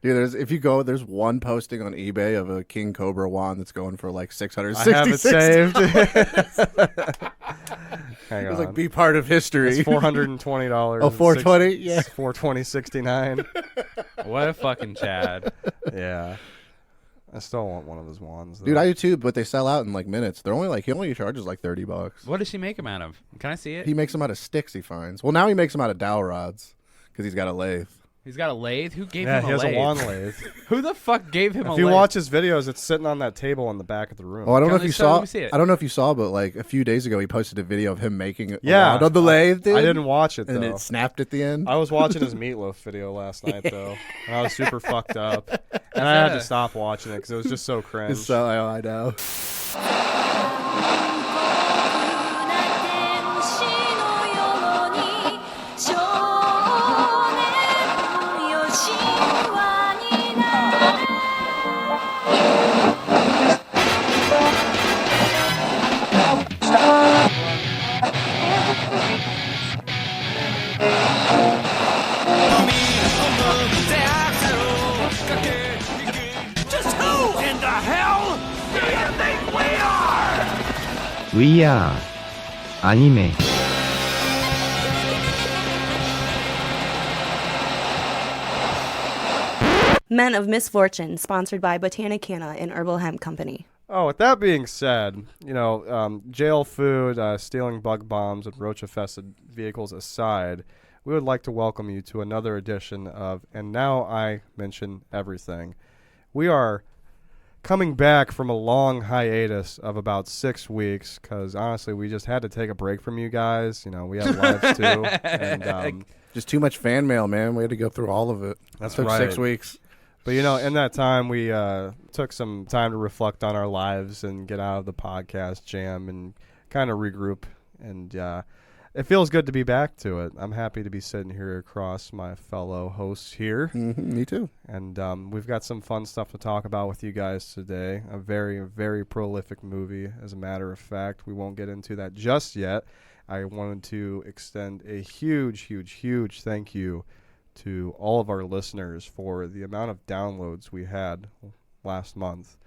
Dude, there's one posting on eBay of a King Cobra wand that's going for like $666. I have it saved. Hang on. It's like be part of history. It's $420. Oh, $420? Yeah. $420.69. What a fucking Chad. Yeah. I still want one of those wands, though. Dude, I do too, but they sell out in like minutes. He only charges like $30. What does she make them out of? Can I see it? He makes them out of sticks, he finds. Well, now he makes them out of dowel rods because he's got a lathe. He's got a lathe? Who gave Yeah, him he a has lathe? a wand lathe. Who the fuck gave him a lathe? If you watch his videos, it's sitting on that table in the back of the room. Oh, I don't know if Let you me saw. see it. I don't know if you saw, but like a few days ago, he posted a video of him making it. Yeah. On the lathe, dude. I didn't watch it, And though. it snapped at the end. I was watching his meatloaf video last night, though, and I was super fucked up. And I had to stop watching it because it was just so cringe. So I know. We are anime. Men of Misfortune, sponsored by Botanicana and Herbal Hemp Company. Oh, with that being said, jail food, stealing bug bombs, and roach-infested vehicles aside, we would like to welcome you to another edition of And Now I Mention Everything. We are coming back from a long hiatus of about 6 weeks because, honestly, we just had to take a break from you guys. We have lives, too. And Just too much fan mail, man. We had to go through all of it. That's Took right. 6 weeks. But, in that time, we took some time to reflect on our lives and get out of the podcast jam and kind of regroup. And it feels good to be back to it. I'm happy to be sitting here across my fellow hosts here. Mm-hmm, me too. And we've got some fun stuff to talk about with you guys today. A very, very prolific movie, as a matter of fact. We won't get into that just yet. I wanted to extend a huge, huge, huge thank you to all of our listeners for the amount of downloads we had last month.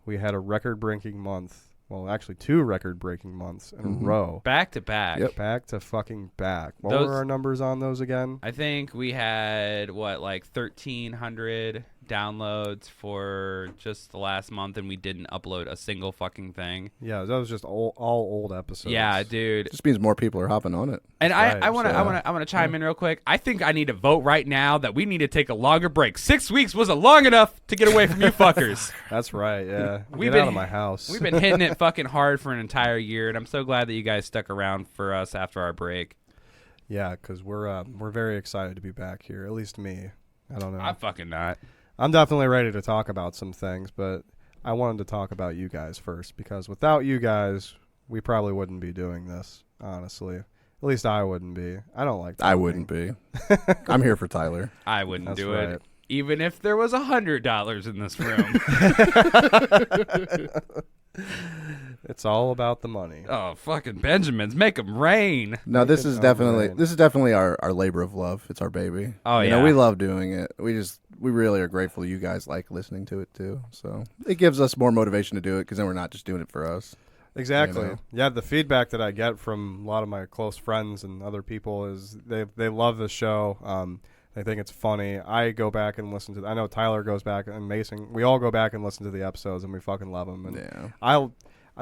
We had a record-breaking month. Well, actually 2 record-breaking months in a row. Back to back. Yep. Back to fucking back. What were our numbers on those again? I think we had, 1,300 downloads for just the last month, and we didn't upload a single fucking thing. Yeah, that was just all old episodes. Yeah, dude. Just means more people are hopping on it. And right, I want to chime in real quick. I think I need to vote right now that we need to take a longer break. 6 weeks wasn't long enough to get away from you fuckers. That's right, yeah. We've Get been out of my house. We've been hitting it fucking hard for an entire year, and I'm so glad that you guys stuck around for us after our break. Yeah, because we're very excited to be back here. At least me. I don't know. I'm fucking not. I'm definitely ready to talk about some things, but I wanted to talk about you guys first because without you guys, we probably wouldn't be doing this, honestly. At least I wouldn't be. I don't like talking. I wouldn't be. I'm here for Tyler. I wouldn't That's do right. it, even if there was $100 in this room. It's all about the money. Oh, fucking Benjamins, make them rain. No, this is man. definitely our labor of love. It's our baby. Oh, you yeah. know, we love doing it. We really are grateful you guys like listening to it too. So it gives us more motivation to do it because then we're not just doing it for us. Exactly. You know? Yeah, the feedback that I get from a lot of my close friends and other people is they love the show. They think it's funny. I go back and listen to. I know Tyler goes back and Mason. We all go back and listen to the episodes, and we fucking love them. And Yeah.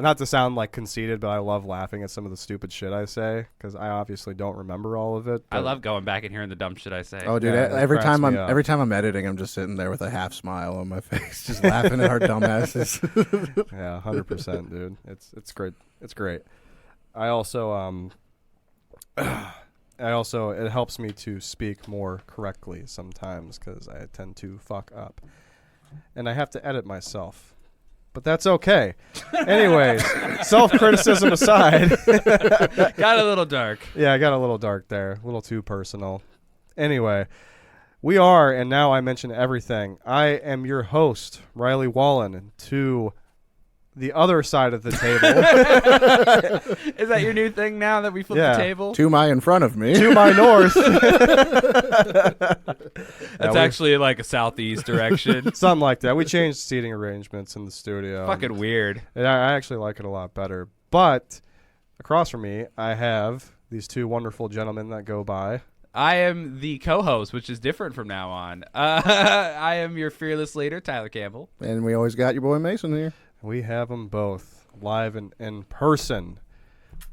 not to sound like conceited, but I love laughing at some of the stupid shit I say because I obviously don't remember all of it. I love going back and hearing the dumb shit I say. Oh, dude! Yeah, it every cracks me up. time I'm editing, I'm just sitting there with a half smile on my face, just laughing at our dumbasses. Yeah, 100%, dude. It's great. It's great. I also it helps me to speak more correctly sometimes because I tend to fuck up, and I have to edit myself. But that's okay. Anyways, self-criticism aside. Got a little dark. Yeah, I got a little dark there. A little too personal. Anyway, we are, and now I mention everything. I am your host, Riley Wallen. And to the other side of the table, Is that your new thing now that we flip Yeah. the table? To my in front of me. to my north, That's actually like a southeast direction. something like that. We changed seating arrangements in the studio. Fucking weird. And I actually like it a lot better. But across from me, I have these two wonderful gentlemen that go by. I am the co-host, which is different from now on. I am your fearless leader, Tyler Campbell. And we always got your boy Mason here. We have them both live and in person.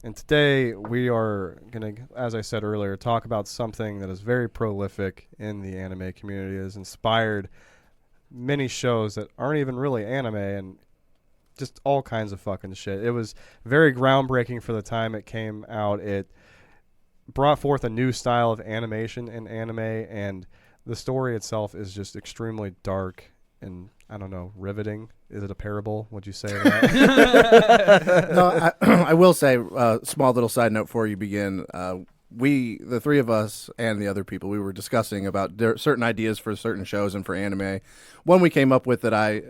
And today we are going to, as I said earlier, talk about something that is very prolific in the anime community. It has inspired many shows that aren't even really anime and just all kinds of fucking shit. It was very groundbreaking for the time it came out. It brought forth a new style of animation in anime, and the story itself is just extremely dark and, I don't know, riveting. Is it a parable? Would you say that? No, I will say, small little side note before you begin. The three of us and the other people, we were discussing about certain ideas for certain shows and for anime. One we came up with that I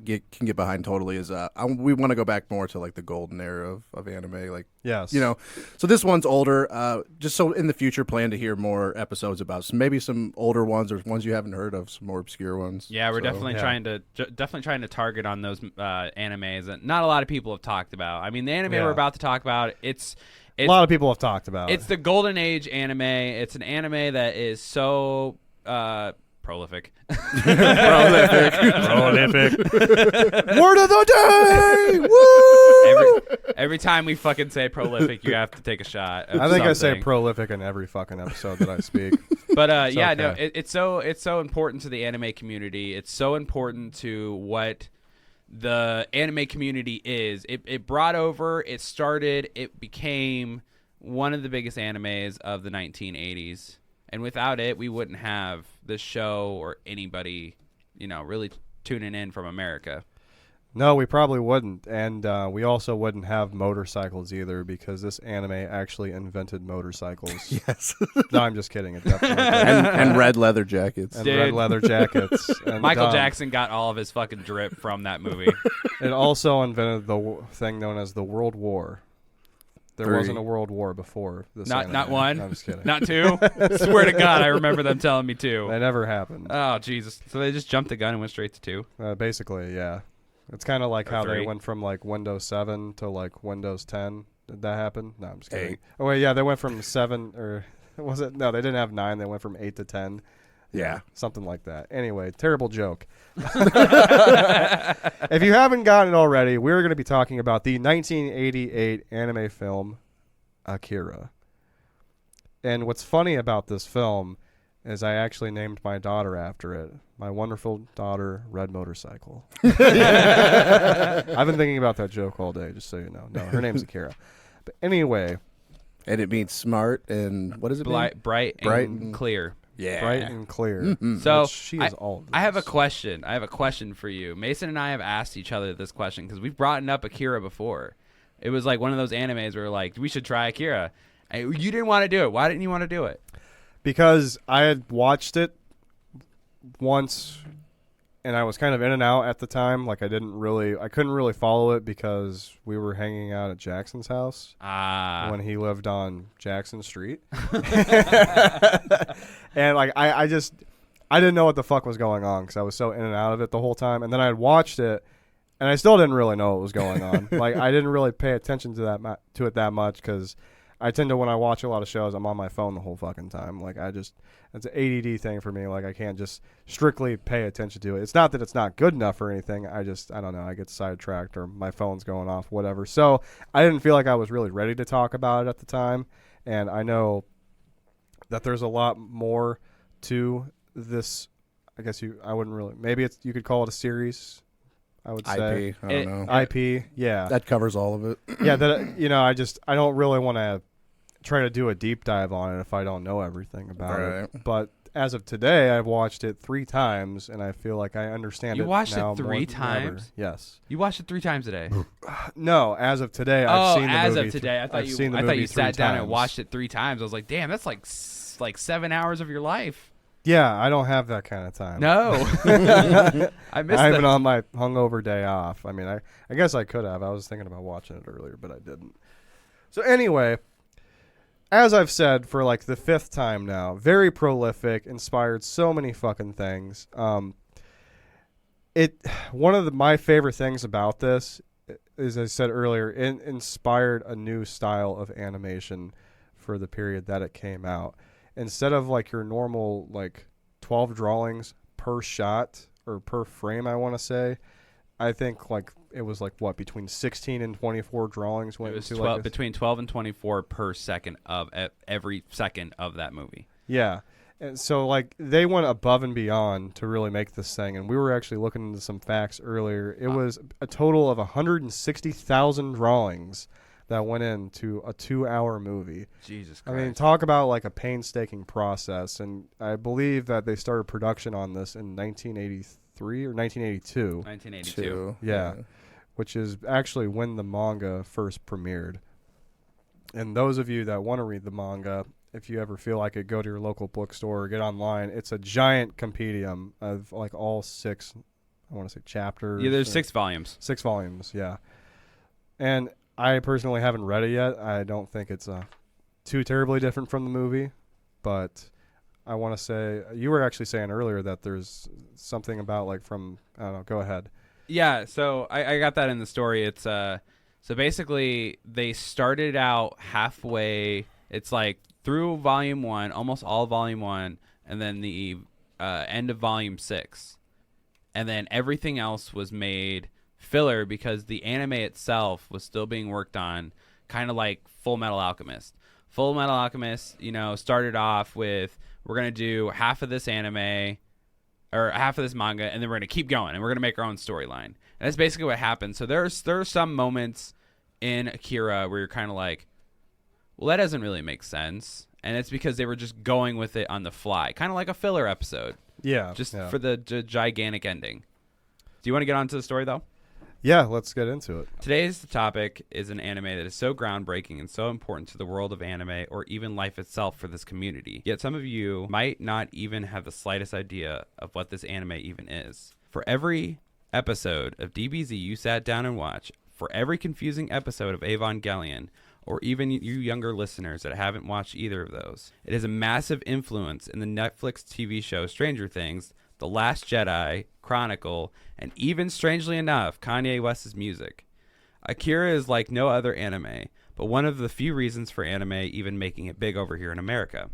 can get behind totally is we want to go back more to like the golden era of anime, like Yes. So this one's older. Just so in the future, plan to hear more episodes about maybe some older ones or ones you haven't heard of, some more obscure ones. Yeah, we're definitely yeah. trying to target on those animes that not a lot of people have talked about. I mean, the anime Yeah. we're about to talk about, it's a lot of people have talked about It's it. the golden age anime. It's an anime that is so prolific. Prolific. Word of the day! Woo! Every time we fucking say prolific, you have to take a shot. Of I think I say something. prolific in every fucking episode that I speak. But It's yeah, okay. no, it's so important to the anime community. It's so important to what the anime community is. It brought over, it started, it became one of the biggest animes of the 1980s. And without it, we wouldn't have this show or anybody, really tuning in from America. No, we probably wouldn't. And we also wouldn't have motorcycles either because this anime actually invented motorcycles. Yes. No, I'm just kidding. It definitely did. and red leather jackets. And Dude. red leather jackets. And Michael Jackson got all of his fucking drip from that movie. It also invented the thing known as the World War. There 3. wasn't a World War before this Not anime. one? No, I'm just kidding. Not two? Swear to God, I remember them telling me two. That never happened. Oh, Jesus. So they just jumped the gun and went straight to two? Basically, yeah. It's kind of like Or how they 3. went from like Windows 7 to like Windows 10. Did that happen? No, I'm just kidding. 8. Oh wait, yeah, they went from 7 or was it? No, they didn't have 9. They went from 8 to 10. Yeah. Something like that. Anyway, terrible joke. If you haven't gotten it already, we're going to be talking about the 1988 anime film Akira. And what's funny about this film is I actually named my daughter after it. My wonderful daughter, Red Motorcycle. I've been thinking about that joke all day, just so you know. No, her name's Akira. But anyway, And it means smart and what does it mean? Bright and and clear. Yeah. bright and clear. Mhm. So Which she is all of I have a this. question. I have a question for you. Mason and I have asked each other this question because we've brought up Akira before. It was like one of those animes where we're like, we should try Akira. And you didn't want to do it. Why didn't you want to do it? Because I had watched it once and I was kind of in and out at the time. Like I couldn't really follow it because we were hanging out at Jackson's house when he lived on Jackson Street. And like I didn't know what the fuck was going on because I was so in and out of it the whole time. And then I had watched it and I still didn't really know what was going on. Like I didn't really pay attention to it that much because I tend to, when I watch a lot of shows, I'm on my phone the whole fucking time. Like it's an ADD thing for me. Like I can't just strictly pay attention to it. It's not that it's not good enough or anything. I don't know. I get sidetracked or my phone's going off, whatever. So I didn't feel like I was really ready to talk about it at the time. And I know that there's a lot more to this. I guess I wouldn't really, maybe you could call it a series. I would say IP. I don't know. IP. Yeah. That covers all of it. Yeah, I don't really want to try to do a deep dive on it if I don't know everything about it. But as of today, I've watched it 3 times, and I feel like I understand it. You watched now it 3 more than ever. times? Yes. You watched it 3 times a day. No, as of today, I've seen the as movie. of today, I thought I've seen the you movie sat 3 down and times. watched it 3 times. I was like, damn, that's like 7 hours of your life. Yeah, I don't have that kind of time. No. I missed I have that. it on my hungover day off. I mean, I guess I could have. I was thinking about watching it earlier, but I didn't. So anyway, as I've said for like the 5th time now, very prolific, inspired so many fucking things. One of my favorite things about this is, as I said earlier, it inspired a new style of animation for the period that it came out. Instead of like your normal like 12 drawings per shot or per frame, I want to say, I think like it was like what, between 16 and 24 drawings went It was into 12, like between 12 and 24 per second of every second of that movie. Yeah. And so like they went above and beyond to really make this thing, and we were actually looking into some facts earlier. It was a total of 160,000 drawings that went into a 2-hour movie. Jesus I Christ. mean, talk about like a painstaking process, and I believe that they started production on this in 1983 or 1982. 1982. Yeah, which is actually when the manga first premiered. And those of you that want to read the manga, if you ever feel like it, go to your local bookstore or get online. It's a giant compendium of like all 6, I want to say chapters. Yeah, there's 6 volumes. 6 volumes, yeah. And I personally haven't read it yet. I don't think it's too terribly different from the movie, but I want to say, you were actually saying earlier that there's something about like from, I don't know, go ahead. Yeah, so I got that in the story. It's so basically they started out halfway. It's like through volume 1, almost all volume 1, and then the end of volume 6, and then everything else was made filler because the anime itself was still being worked on, kind of like Full Metal Alchemist. Full Metal Alchemist, started off with, we're gonna do half of this anime or half of this manga, and then we're gonna keep going, and we're gonna make our own storyline. And that's basically what happened. So there are some moments in Akira where you're kind of like, well, that doesn't really make sense, and it's because they were just going with it on the fly, kind of like a filler episode. Yeah, just yeah. for the gigantic ending. Do you want to get on to the story though? Yeah, let's get into it. Today's topic is an anime that is so groundbreaking and so important to the world of anime, or even life itself, for this community. Yet some of you might not even have the slightest idea of what this anime even is. For every episode of DBZ you sat down and watched, for every confusing episode of Evangelion, or even you younger listeners that haven't watched either of those, it is a massive influence in the Netflix TV show Stranger Things, The Last Jedi, Chronicle, and even, strangely enough, Kanye West's music. Akira is like no other anime, but one of the few reasons for anime even making it big over here in America.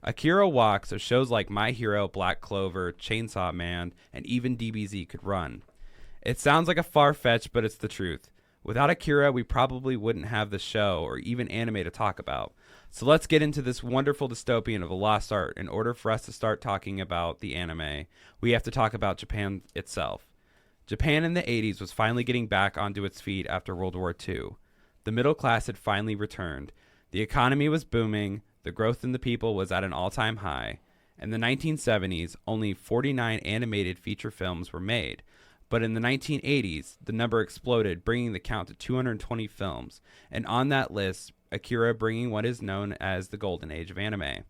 Akira walks so shows like My Hero, Black Clover, Chainsaw Man, and even DBZ could run. It sounds like a far-fetched, but it's the truth. Without Akira, we probably wouldn't have the show or even anime to talk about. So let's get into this wonderful dystopian of a lost art. In order for us to start talking about the anime, we have to talk about Japan itself. Japan in the 80s was finally getting back onto its feet after World War II. The middle class had finally returned. The economy was booming, the growth in the people was at an all-time high. In the 1970s, only 49 animated feature films were made. But in the 1980s, the number exploded, bringing the count to 220 films. And on that list, Akira bringing what is known as the golden age of anime.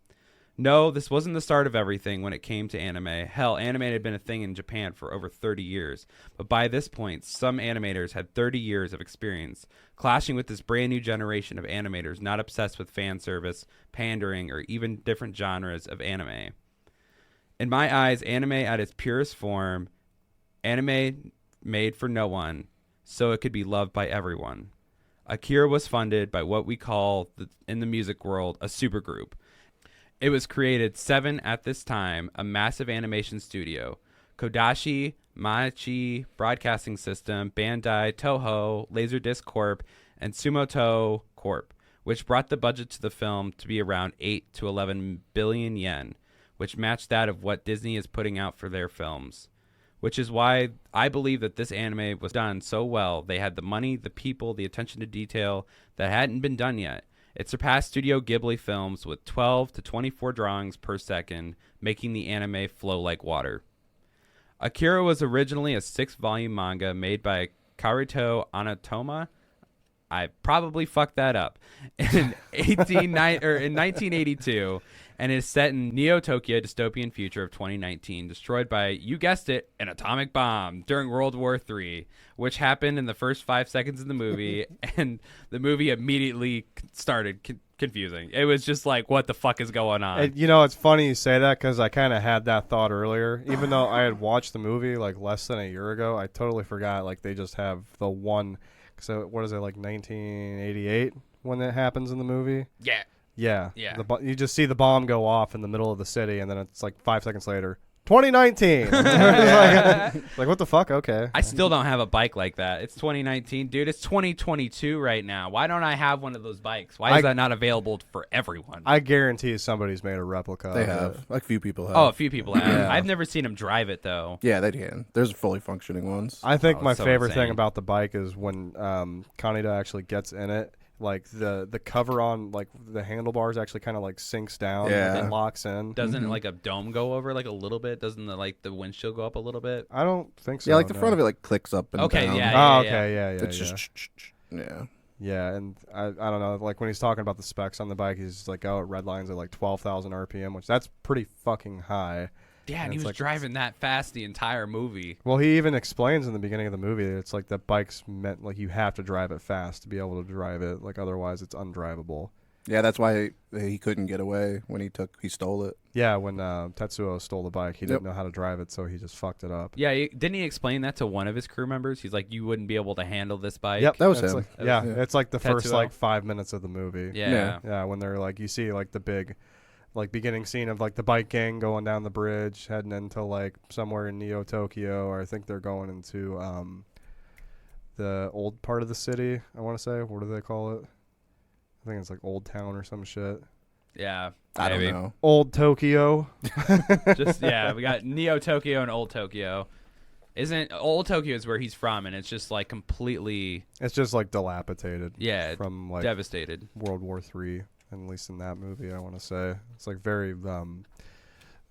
No, this wasn't the start of everything when it came to anime. Hell, anime had been a thing in Japan for over 30 years. But by this point, some animators had 30 years of experience, clashing with this brand new generation of animators not obsessed with fan service, pandering, or even different genres of anime. In my eyes, anime at its purest form, anime made for no one, so it could be loved by everyone. Akira was funded by what we call, in the music world, a supergroup. It was created 7 at this time, a massive animation studio. Kodashi, Maichi Broadcasting System, Bandai, Toho, Laserdisc Corp., and Sumoto Corp., which brought the budget to the film to be around 8 to 11 billion yen, which matched that of what Disney is putting out for their films. Which is why I believe that this anime was done so well. They had the money, the people, the attention to detail that hadn't been done yet. It surpassed Studio Ghibli films with 12 to 24 drawings per second, making the anime flow like water. Akira was originally a 6-volume manga made by Karuto Anatoma. I probably fucked that up. In 1982, and is set in Neo-Tokyo dystopian future of 2019, destroyed by, you guessed it, an atomic bomb during World War III, which happened in the first 5 seconds of the movie, and the movie immediately started confusing. It was just like, what the fuck is going on? You know, it's funny you say that because I kind of had that thought earlier. Even though I had watched the movie like less than a year ago, I totally forgot. Like they just have the one. So what is it, like 1988 when it happens in the movie? Yeah. Yeah. Yeah. You just see the bomb go off in the middle of the city, and then it's like 5 seconds later, 2019. like what the fuck? Okay. I still don't have a bike like that. It's 2019, dude. It's 2022 right now. Why don't I have one of those bikes? Why is that not available for everyone? I guarantee somebody's made a replica. They of have. it. Like, few people have. Oh, a few people have. Yeah. I've never seen them drive it, though. Yeah, they can. There's fully functioning ones. I think my so favorite insane. thing about the bike is when Kaneda actually gets in it. Like the cover on like the handlebars actually kind of like sinks down and locks in. Doesn't like a dome go over like a little bit? Doesn't the windshield go up a little bit? I don't think so. Yeah, like the no. front of it like clicks up and Okay, down. yeah. Oh, okay, yeah. It's just yeah. Yeah, and I don't know, like when he's talking about the specs on the bike, he's like, oh, it redlines at like 12,000 RPM, which that's pretty fucking high. Yeah, and he it's was like- driving that fast the entire movie. Well, he even explains in the beginning of the movie that it's like the bike's meant like you have to drive it fast to be able to drive it, like otherwise it's undrivable. Yeah, that's why he couldn't get away when he stole it. Yeah, when Tetsuo stole the bike, he didn't know how to drive it, so he just fucked it up. Yeah, didn't he explain that to one of his crew members? He's like, you wouldn't be able to handle this bike. Yep, That was it's him. Like, That yeah, was- it's like the first Tetsuo. like 5 minutes of the movie. Yeah. Yeah, when they're like, you see like the big, like beginning scene of like the bike gang going down the bridge, heading into like somewhere in Neo Tokyo, or I think they're going into the old part of the city. I want to say, what do they call it? I think it's like Old Town or some shit. Yeah. I don't maybe. know. Old Tokyo. Just yeah, we got Neo Tokyo and Old Tokyo. Isn't Old Tokyo is where he's from, and it's just like completely It's just like dilapidated. Yeah, from like devastated. World War III, at least in that movie. I want to say it's like very I don't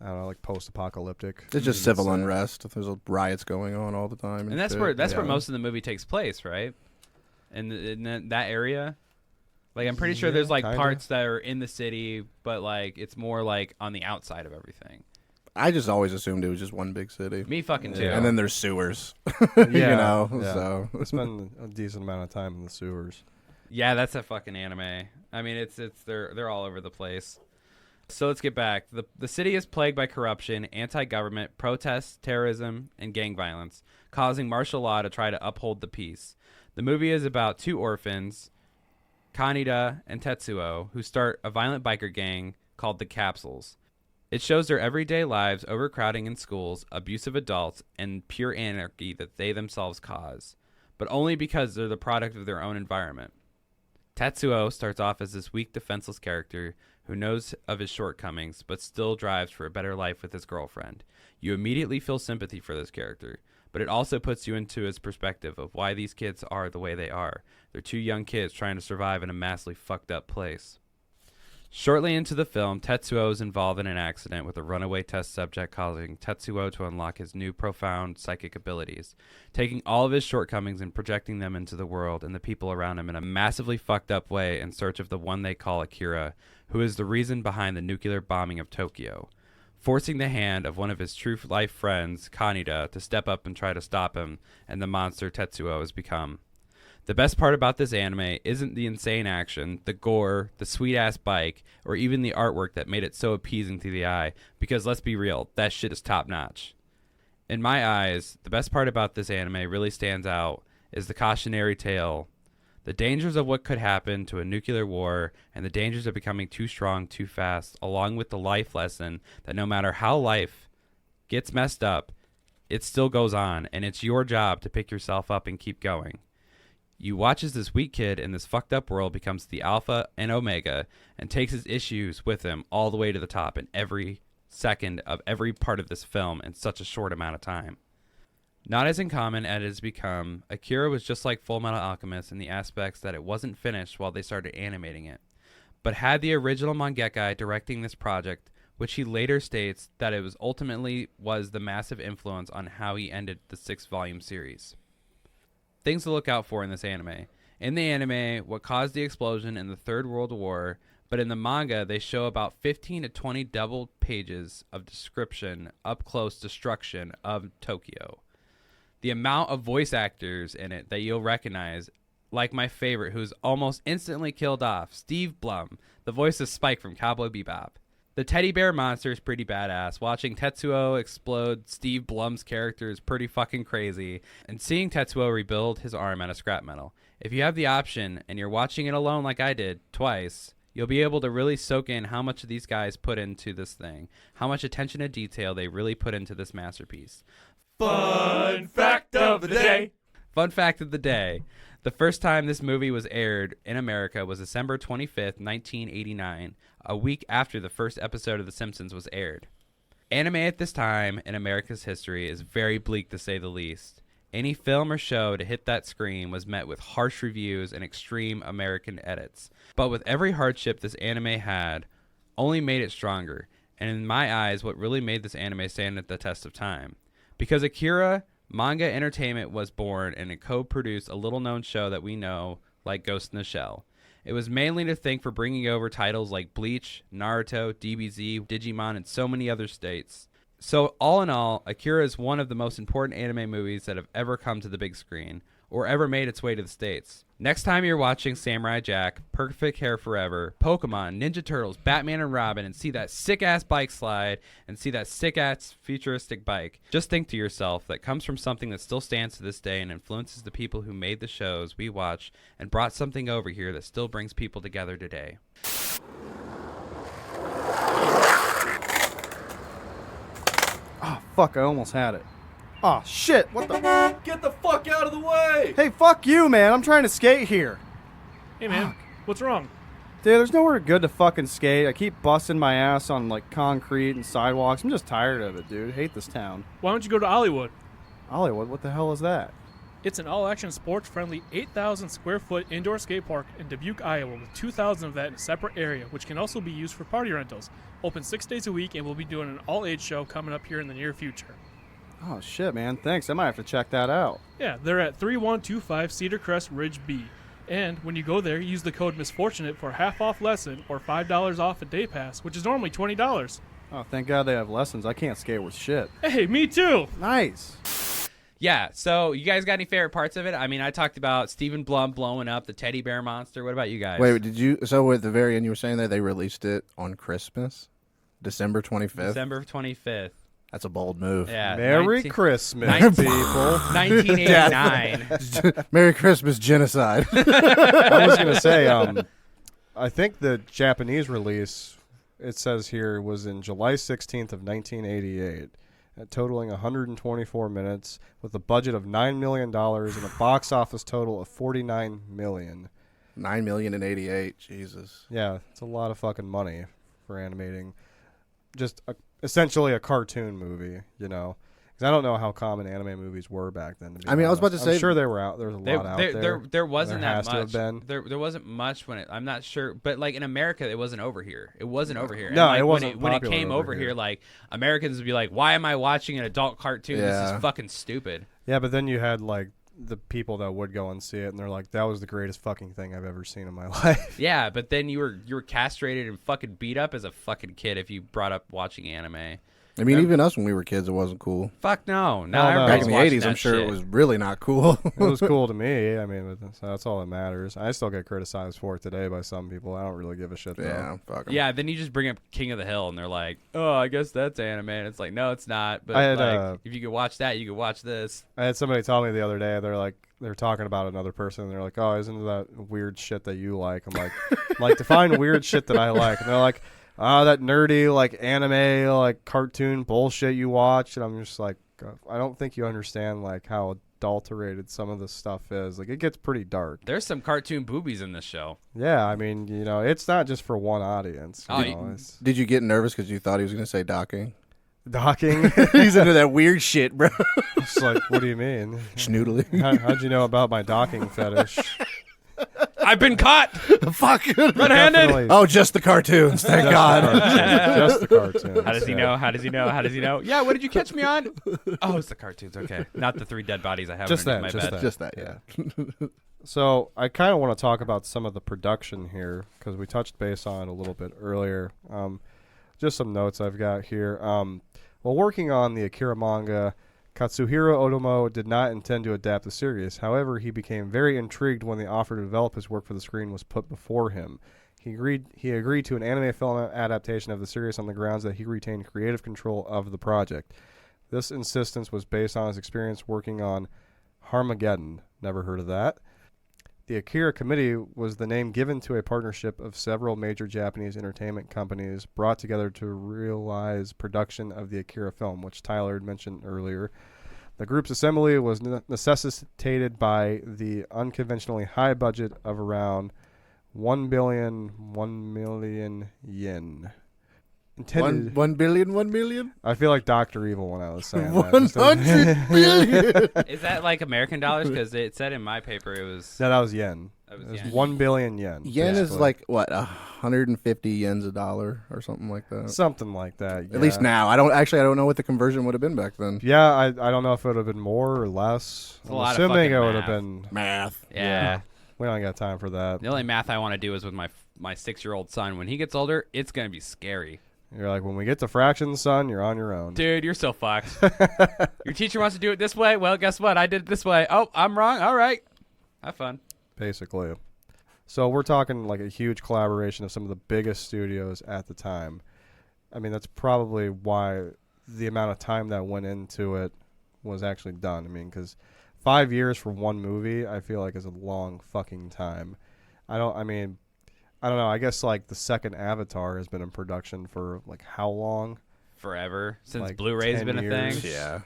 know, like post-apocalyptic. It's just civil unrest. There's riots going on all the time, And that's shit. where where Yeah. most of the movie takes place, right? In that area. Like I'm pretty sure there's like kinda. parts that are in the city, but like it's more like on the outside of everything. I just always assumed it was just one big city. Me fucking too. Yeah. And then there's sewers. Yeah, you know. yeah. So Spend a decent amount of time in the sewers. Yeah, that's a fucking anime. I mean, it's they're all over the place. So let's get back. The city is plagued by corruption, anti-government, protests, terrorism, and gang violence, causing martial law to try to uphold the peace. The movie is about two orphans, Kaneda and Tetsuo, who start a violent biker gang called the Capsules. It shows their everyday lives, overcrowding in schools, abusive adults, and pure anarchy that they themselves cause, but only because they're the product of their own environment. Tetsuo starts off as this weak, defenseless character who knows of his shortcomings but still drives for a better life with his girlfriend. You immediately feel sympathy for this character, but it also puts you into his perspective of why these kids are the way they are. They're two young kids trying to survive in a massively fucked up place. Shortly into the film, Tetsuo is involved in an accident with a runaway test subject, causing Tetsuo to unlock his new profound psychic abilities, taking all of his shortcomings and projecting them into the world and the people around him in a massively fucked up way in search of the one they call Akira, who is the reason behind the nuclear bombing of Tokyo, forcing the hand of one of his true life friends, Kaneda, to step up and try to stop him and the monster Tetsuo has become. The best part about this anime isn't the insane action, the gore, the sweet-ass bike, or even the artwork that made it so appeasing to the eye, because let's be real, that shit is top-notch. In my eyes, the best part about this anime really stands out is the cautionary tale, the dangers of what could happen to a nuclear war, and the dangers of becoming too strong too fast, along with the life lesson that no matter how life gets messed up, it still goes on, and it's your job to pick yourself up and keep going. You watch as this weak kid in this fucked up world becomes the alpha and omega and takes his issues with him all the way to the top in every second of every part of this film in such a short amount of time. Not as uncommon as it has become, Akira was just like Full Metal Alchemist in the aspects that it wasn't finished while they started animating it, but had the original mangaka directing this project, which he later states that it was ultimately was the massive influence on how he ended the 6-volume series. Things to look out for in this anime. In the anime, what caused the explosion in the Third World War But in the manga, they show about 15 to 20 double pages of description, up-close destruction of Tokyo. The amount of voice actors in it that you'll recognize, like my favorite, who's almost instantly killed off, Steve Blum, the voice of Spike from Cowboy Bebop. The teddy bear monster is pretty badass. Watching Tetsuo explode Steve Blum's character is pretty fucking crazy. And seeing Tetsuo rebuild his arm out of scrap metal. If you have the option and you're watching it alone like I did twice, you'll be able to really soak in how much these guys put into this thing. How much attention to detail they really put into this masterpiece. Fun fact of the day. Fun fact of the day. The first time this movie was aired in America was December 25th, 1989, a week after the first episode of The Simpsons was aired. Anime at this time in America's history is very bleak to say the least. Any film or show to hit that screen was met with harsh reviews and extreme American edits. But with every hardship this anime had, only made it stronger. And in my eyes, what really made this anime stand at the test of time. Because Akira Manga Entertainment was born and it co-produced a little-known show that we know, like Ghost in the Shell. It was mainly to thank for bringing over titles like Bleach, Naruto, DBZ, Digimon, and so many other states. So all in all, Akira is one of the most important anime movies that have ever come to the big screen, or ever made its way to the States. Next time you're watching Samurai Jack, Perfect Hair Forever, Pokemon, Ninja Turtles, Batman and Robin, and see that sick-ass bike slide, and see that sick-ass futuristic bike, just think to yourself that comes from something that still stands to this day and influences the people who made the shows we watch and brought something over here that still brings people together today. Oh, fuck, I almost had it. Oh, shit, what the... Get the fuck out of the way! Hey, fuck you, man. I'm trying to skate here. Hey, man, what's wrong? Dude, there's nowhere good to fucking skate. I keep busting my ass on, like, concrete and sidewalks. I'm just tired of it, dude. Hate this town. Why don't you go to Hollywood? Hollywood? What the hell is that? It's an all-action, sports-friendly, 8,000-square-foot indoor skate park in Dubuque, Iowa, with 2,000 of that in a separate area, which can also be used for party rentals. Open 6 days a week, and we'll be doing an all-age show coming up here in the near future. Oh, shit, man. Thanks. I might have to check that out. Yeah, they're at 3125 Cedar Crest Ridge B. And when you go there, use the code MISFORTUNATE for a half-off lesson or $5 off a day pass, which is normally $20. Oh, thank God they have lessons. I can't skate with shit. Hey, me too! Nice. Yeah, so you guys got any favorite parts of it? I mean, I talked about Stephen Blum blowing up the teddy bear monster. What about you guys? Wait, did you? So at the very end, you were saying that they released it on Christmas, December 25th. December 25th. That's a bold move. Yeah. Merry Christmas, 19 people. 1989. Merry Christmas, genocide. I was going to say, I think the Japanese release, it says here, was in July 16th of 1988, totaling 124 minutes with a budget of $9 million and a box office total of $49 million. $9,088,000. Jesus. Yeah, it's a lot of fucking money for animating just essentially a cartoon movie, you know. Because I don't know how common anime movies were back then. To be I was about to say, I'm sure they were out. There was a lot out there. There wasn't There that has to have much. been. There wasn't much when it. I'm not sure, but like in America, it wasn't over here. It wasn't over here. No, and like, it wasn't when it popular came over over here. here, like Americans would be like, "Why am I watching an adult cartoon? This Yeah. is fucking stupid." Yeah, but then you had like the people that would go and see it, and they're like, "That was the greatest fucking thing I've ever seen in my life." Yeah, but then you were castrated and fucking beat up as a fucking kid if you brought up watching anime. I mean, even us when we were kids, it wasn't cool. Fuck no. No, Now no. Back everybody's in the watching 80s, I'm that sure shit. it was really not cool. It was cool to me. I mean, so that's all that matters. I still get criticized for it today by some people. I don't really give a shit, though. Yeah, fuck 'em. Yeah, then you just bring up King of the Hill, and they're like, "Oh, I guess that's anime." And it's like, no, it's not. But I had, like, if you could watch that, you could watch this. I had somebody tell me the other day, they're talking about another person, and they're like, "Oh, isn't that weird shit that you like?" I'm like, define weird shit that I like. And they're like, that nerdy, like, anime, like, cartoon bullshit you watch. And I'm just like, I don't think you understand, like, how adulterated some of this stuff is. Like, it gets pretty dark. There's some cartoon boobies in this show. Yeah, I mean, you know, it's not just for one audience. Oh, You know, it's Did you get nervous because you thought he was going to say docking? docking. He's into that weird shit, bro. It's like, what do you mean? Schnoodling. How'd you know about my docking fetish? I've been caught Fuck. red-handed. Definitely Oh, just the cartoons. Thank God. Just the cartoons. How does he yeah. know? How does he know? How does he know? Yeah, what did you catch me on? Oh, it's the cartoons. Okay, not the 3 dead bodies I have Just underneath that, my bed. Just that, yeah. So I kind of want to talk about some of the production here because we touched base on it a little bit earlier. Just some notes I've got here. While working on the Akira manga, Katsuhiro Otomo did not intend to adapt the series. However, he became very intrigued when the offer to develop his work for the screen was put before him. He agreed to an anime film adaptation of the series on the grounds that he retained creative control of the project. This insistence was based on his experience working on Harmageddon. Never heard of that. The Akira Committee was the name given to a partnership of several major Japanese entertainment companies brought together to realize production of the Akira film, which Tyler had mentioned earlier. The group's assembly was necessitated by the unconventionally high budget of around 1 million yen. Intended, 1 billion, 1 million? I feel like Dr. Evil when I was saying 100 billion. Is that like American dollars? Because it said in my paper it was. No, that was yen. That was It was yen. 1 billion yen. Yen is basically. like, what, 150 yens a dollar or something like that? Something like that. At least yeah. now. I don't know what the conversion would have been back then. Yeah, I don't know if it would have been more or less. It's a I'm lot of assuming fucking it would have math. been. Math. Yeah. We don't got time for that. The only math I want to do is with my 6-year-old son. When he gets older, it's gonna be scary. You're like, when we get to fractions, son, you're on your own. Dude, you're so fucked. Your teacher wants to do it this way. Well, guess what? I did it this way. Oh, I'm wrong. All right. Have fun. Basically. So we're talking like a huge collaboration of some of the biggest studios at the time. I mean, that's probably why the amount of time that went into it was actually done. I mean, because 5 years for one movie, I feel like is a long fucking time. I don't know. I guess like the second Avatar has been in production for like how long? Forever. Since Like Blu-ray's 10 been a years. thing. Yeah.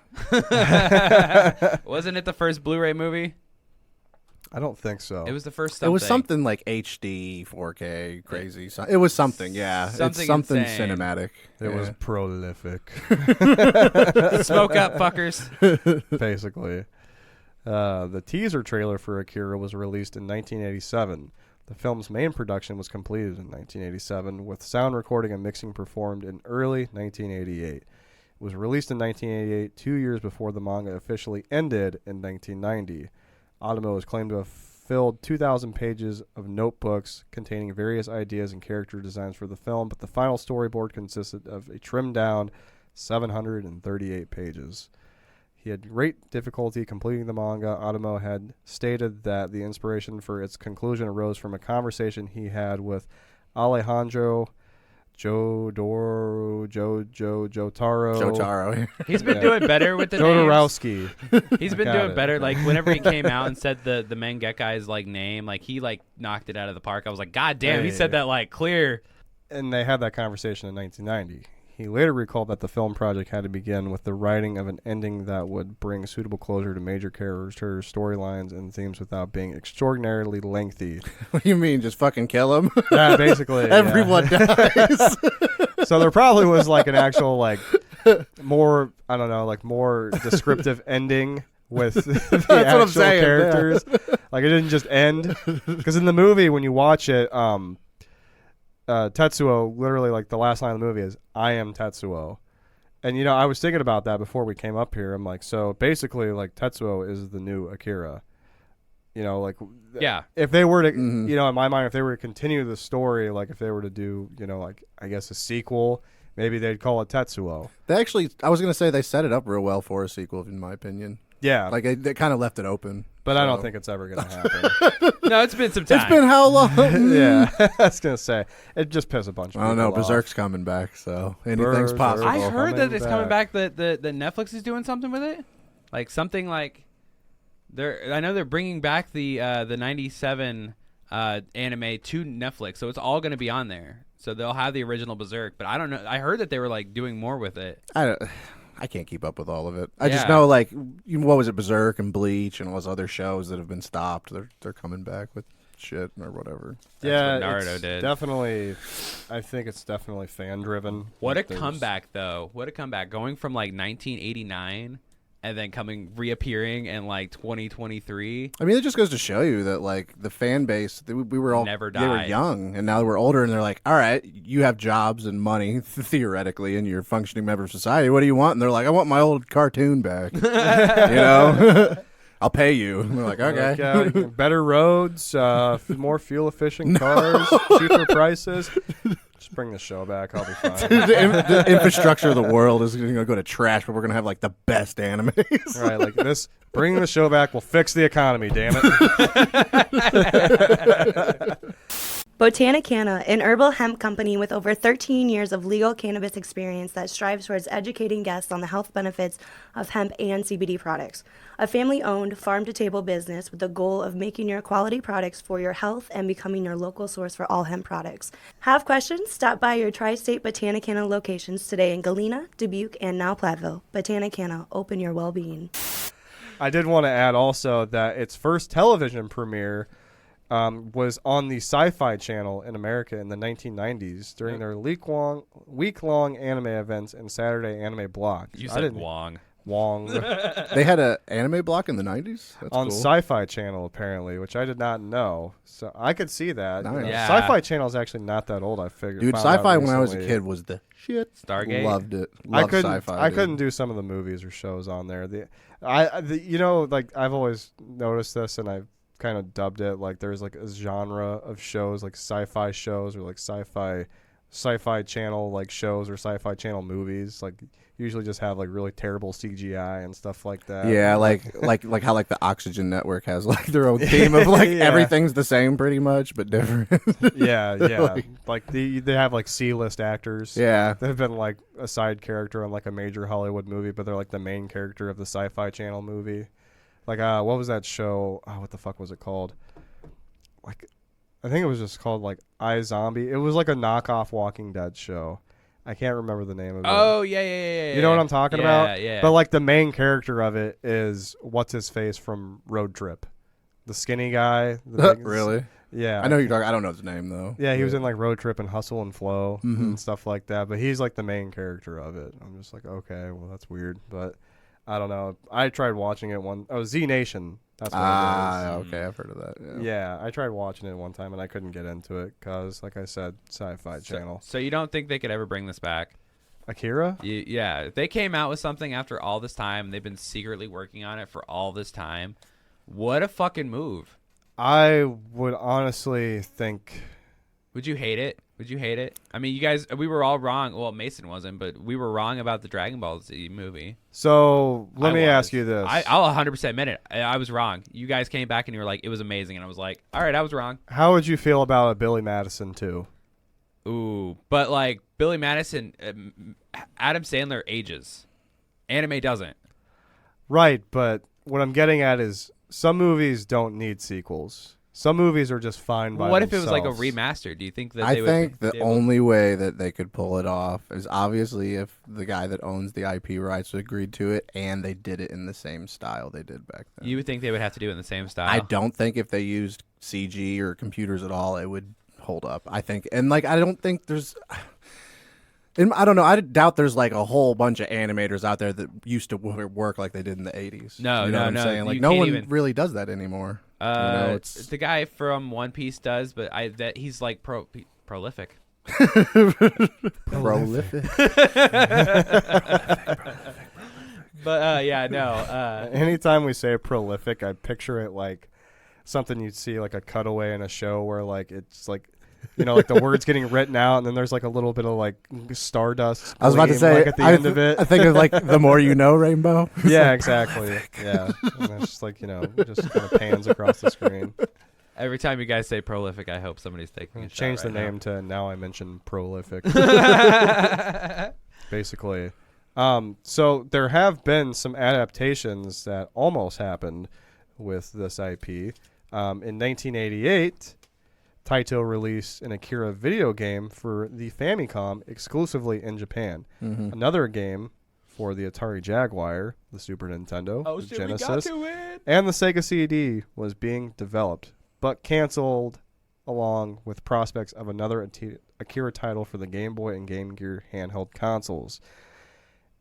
Wasn't it the first Blu-ray movie? I don't think so. It was the first It something. was something like HD, 4K, crazy. It was something, yeah. Something it's something insane. cinematic. It was prolific, Smoke up, fuckers. basically. The teaser trailer for Akira was released in 1987. The film's main production was completed in 1987, with sound recording and mixing performed in early 1988. It was released in 1988, 2 years before the manga officially ended in 1990. Otomo is claimed to have filled 2,000 pages of notebooks containing various ideas and character designs for the film, but the final storyboard consisted of a trimmed-down 738 pages. He had great difficulty completing the manga. Otomo had stated that the inspiration for its conclusion arose from a conversation he had with Alejandro Jotaro. Jotaro. He's been Yeah. doing better with the names. Jodorowsky. He's been Got doing it. better. Like whenever he came out and said the mangekai's like name, like he like knocked it out of the park. I was like, God damn, he Hey. said that like clear. And they had that conversation in 1990. He later recalled that the film project had to begin with the writing of an ending that would bring suitable closure to major characters, storylines, and themes without being extraordinarily lengthy. What do you mean? Just fucking kill him? Yeah, basically. yeah. Everyone dies. So there probably was like an actual like more, I don't know, like more descriptive ending with the what I'm actual saying, yeah. characters. Like it didn't just end. Because in the movie, when you watch it, Tetsuo, literally like the last line of the movie is, I am Tetsuo. And, you know, I was thinking about that before we came up here. I'm like, so basically, like, Tetsuo is the new Akira. You know, like, Yeah. if they were to, Mhm. you know, in my mind, if they were to continue the story, like, if they were to do, you know, like, I guess a sequel, maybe they'd call it Tetsuo. They actually, I was going to say they set it up real well for a sequel, in my opinion. Yeah. Like, they kind of left it open. but I don't so. think it's ever going to happen. No, it's been some time. It's been how long? Yeah. I was going to say, it just pissed a bunch of I don't people know. off. Berserk's coming back, so anything's Berserk. possible. I heard that coming it's coming back. back. That Netflix is doing something with it, like something like I know they're bringing back the '97 anime to Netflix, so it's all going to be on there. So they'll have the original Berserk, but I don't know. I heard that they were like doing more with it. I can't keep up with all of it. I just Yeah. know, like, what was it, Berserk and Bleach and all those other shows that have been stopped. They're coming back with shit or whatever. Yeah, what Naruto it's did. definitely. I think it's definitely fan driven. What a comeback, though! What a comeback! Going from like 1989 and then reappearing in like 2023. I mean, it just goes to show you that, like, the fan base, we were all Never they were died. young, and now we're older, and they're like, all right, you have jobs and money theoretically, and you're a functioning member of society. What do you want? And they're like, I want my old cartoon back. You know. I'll pay you. And they're like, okay. Like, better roads, more fuel efficient cars, cheaper prices. Just bring the show back. I'll be fine. The infrastructure of the world is going to go to trash, but we're going to have like the best animes. Right, like this. Bringing the show back will fix the economy. Damn it. Botanicana, an herbal hemp company with over 13 years of legal cannabis experience that strives towards educating guests on the health benefits of hemp and CBD products. A family-owned, farm-to-table business with the goal of making your quality products for your health and becoming your local source for all hemp products. Have questions? Stop by your tri-state Botanicana locations today in Galena, Dubuque, and now Platteville. Botanicana, open your well-being. I did want to add also that its first television premiere was on the Sci-Fi Channel in America in the 1990s during their week-long anime events and Saturday anime blocks. You said Wong. They had an anime block in the 90s? That's on cool. Sci-Fi Channel, apparently, which I did not know. So I could see that. Nice. Yeah. Sci-Fi Channel is actually not that old, I figured. Dude, found out Sci-Fi when I was a recently. kid was the shit. Stargate? Loved it. Loved Sci-Fi. I dude. couldn't do some of the movies or shows on there. Like I've always noticed this, and I've kind of dubbed it like there's like a genre of shows, like sci-fi shows or like sci-fi channel like shows or sci-fi channel movies. Like usually just have like really terrible CGI and stuff like that. Yeah, like how like the Oxygen Network has like their own theme of like Yeah. everything's the same pretty much but different. yeah. Like they have like C-list actors. Yeah. They've been like a side character on like a major Hollywood movie, but they're like the main character of the Sci-Fi Channel movie. Like, what was that show? Oh, what the fuck was it called? Like, I think it was just called like iZombie. It was like a knockoff Walking Dead show. I can't remember the name of it. Oh, yeah. You know what I'm talking about? Yeah. But like the main character of it is what's his face from Road Trip, the skinny guy. Really? Yeah. I know you're talking. I don't know his name though. Yeah, he was in like Road Trip and Hustle and Flow Mhm. and stuff like that. But he's like the main character of it. I'm just like, okay, well that's weird, but I don't know. I tried watching it Z Nation. That's what it is. Okay, I've heard of that. Yeah, I tried watching it one time and I couldn't get into it because, like I said, Sci-Fi Channel. So you don't think they could ever bring this back? Akira? Yeah. They came out with something after all this time. They've been secretly working on it for all this time. What a fucking move. I would honestly think... Would you hate it? I mean, you guys, we were all wrong. Well, Mason wasn't, but we were wrong about the Dragon Ball Z movie. So let me ask you this. I'll 100% admit it. I was wrong. You guys came back and you were like, it was amazing. And I was like, all right, I was wrong. How would you feel about a Billy Madison too? Ooh, but like Billy Madison, Adam Sandler ages. Anime doesn't. Right, but what I'm getting at is some movies don't need sequels. Some movies are just fine by What if it was like a themselves. remaster? Do you think that I they would think the be able- only way that they could pull it off is obviously if the guy that owns the IP rights agreed to it and they did it in the same style they did back then. You would think they would have to do it in the same style. I don't think if they used CG or computers at all, it would hold up. I think, and like, I don't think there's, and I don't know. I doubt there's like a whole bunch of animators out there that used to work like they did in the 80s. No, you know no, what I'm no. saying? Like, You no can't one even- really does that anymore. It's the guy from One Piece does, but he's like prolific. prolific. But yeah, no. Anytime we say prolific, I picture it like something you'd see like a cutaway in a show where like it's like, you know, like the words getting written out and then there's like a little bit of like stardust. I was about to gleam, say, like, at the end of it. I think of like the more you know, Rainbow. Yeah, exactly. Yeah, and it's just like, you know, just kind of pans across the screen. Every time you guys say prolific, I hope somebody's taking a shot Change the right now. name to Now I Mention Prolific. Basically. So there have been some adaptations that almost happened with this IP. In 1988, Taito released an Akira video game for the Famicom exclusively in Japan. Mm-hmm. Another game for the Atari Jaguar, the Super Nintendo, Oh the shit, Genesis, we got to it. and the Sega CD was being developed, but canceled along with prospects of another Akira title for the Game Boy and Game Gear handheld consoles.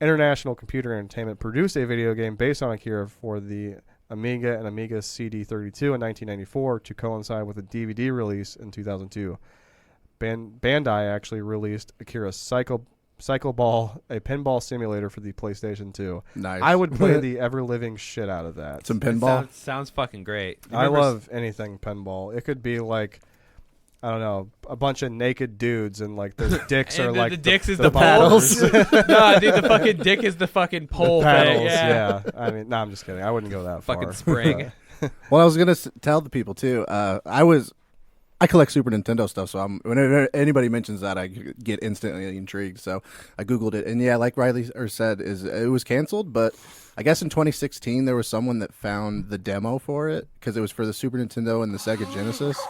International Computer Entertainment produced a video game based on Akira for the Amiga and Amiga CD32 in 1994 to coincide with a DVD release in 2002. Bandai actually released Akira Cycle Ball, a pinball simulator for the PlayStation 2. Nice. I would play the ever-living shit out of that. Some pinball. Sounds fucking great. I love anything pinball. It could be like, I don't know, a bunch of naked dudes and like their dicks are like the dicks is the the paddles. no, dude, the fucking dick is the fucking pole The paddles, thing. Yeah. I mean, no, I'm just kidding. I wouldn't go that Fucking far. spring. Well, I was gonna tell the people too. I collect Super Nintendo stuff, so whenever anybody mentions that, I get instantly intrigued. So I Googled it, and yeah, like Riley said, it was canceled. But I guess in 2016 there was someone that found the demo for it because it was for the Super Nintendo and the Sega Genesis.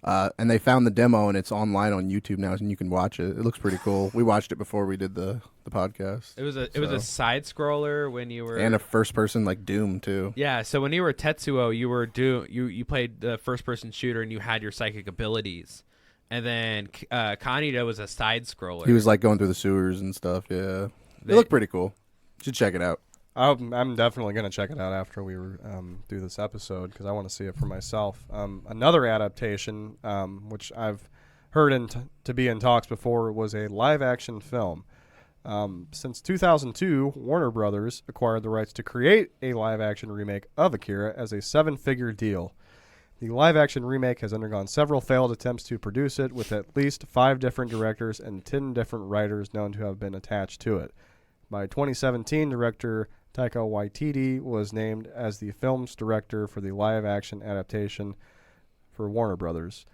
And they found the demo, and it's online on YouTube now, and you can watch it. It looks pretty cool. We watched it before we did the podcast. It was a side scroller when you were and a first person like Doom too. Yeah, so when you were Tetsuo, you were you played the first person shooter and you had your psychic abilities. And then Kaneda was a side scroller. He was like going through the sewers and stuff. Yeah, it looked pretty cool. You should check it out. I'm definitely going to check it out after we do this episode because I want to see it for myself. Another adaptation, which I've heard to be in talks before, was a live-action film. Since 2002, Warner Brothers acquired the rights to create a live-action remake of Akira as a 7-figure deal. The live-action remake has undergone several failed attempts to produce it, with at least 5 different directors and 10 different writers known to have been attached to it. By 2017, director Taika Waititi was named as the film's director for the live-action adaptation for Warner Brothers.